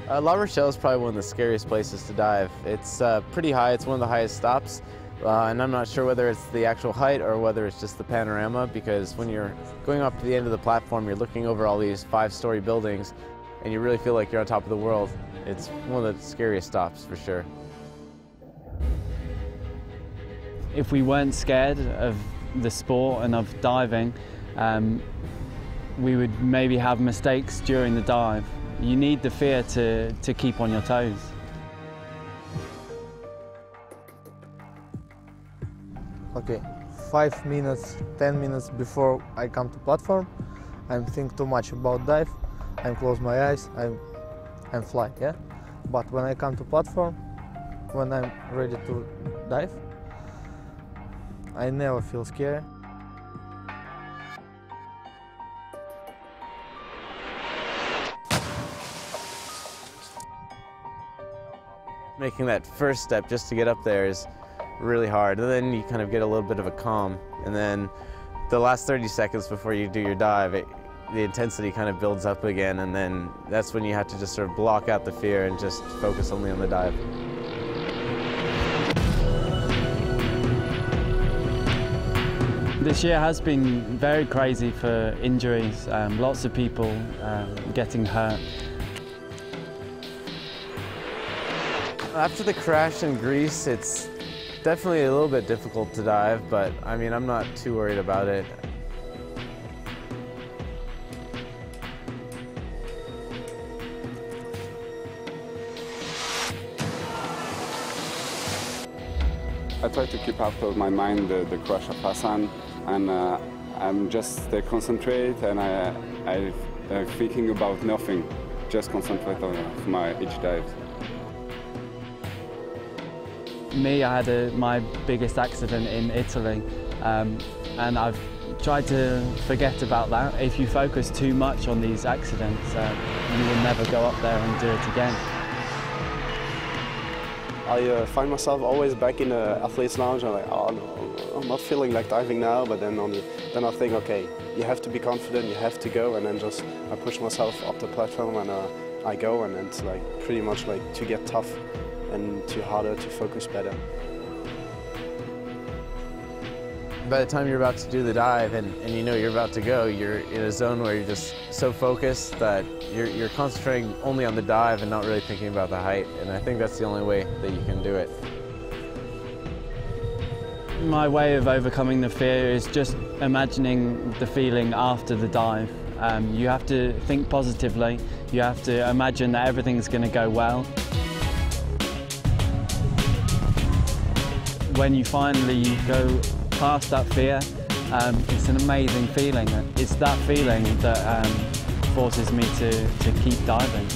La Rochelle is probably one of the scariest places to dive. It's pretty high, it's one of the highest stops, and I'm not sure whether it's the actual height or whether it's just the panorama, because when you're going up to the end of the platform, you're looking over all these 5-story buildings, and you really feel like you're on top of the world. It's one of the scariest stops, for sure. If we weren't scared of the sport and of diving, we would maybe have mistakes during the dive. You need the fear to keep on your toes. Okay, 5 minutes, 10 minutes before I come to platform, I'm think too much about dive. I close my eyes, and fly, yeah? But when I come to platform, when I'm ready to dive, I never feel scared. Making that first step just to get up there is really hard, and then you kind of get a little bit of a calm, and then the last 30 seconds before you do your dive, the intensity kind of builds up again, and then that's when you have to just sort of block out the fear and just focus only on the dive. This year has been very crazy for injuries, lots of people getting hurt. After the crash in Greece, it's definitely a little bit difficult to dive, but I mean, I'm not too worried about it. I try to keep out of my mind the crash of Hassan, and I'm just concentrate, and I'm thinking about nothing, just concentrate on each dive. Me, I had my biggest accident in Italy, and I've tried to forget about that. If you focus too much on these accidents, you will never go up there and do it again. I find myself always back in the athlete's lounge, and I'm like, oh no, I'm not feeling like diving now, but then I think, okay, you have to be confident, you have to go, and then I push myself up the platform, and I go, and it's like pretty much like to get tough and to harder to focus better. By the time you're about to do the dive and you know you're about to go, you're in a zone where you're just so focused that you're concentrating only on the dive and not really thinking about the height, and I think that's the only way that you can do it. My way of overcoming the fear is just imagining the feeling after the dive. You have to think positively, you have to imagine that everything's going to go well. When you finally go past that fear, it's an amazing feeling. It's that feeling that forces me to keep diving.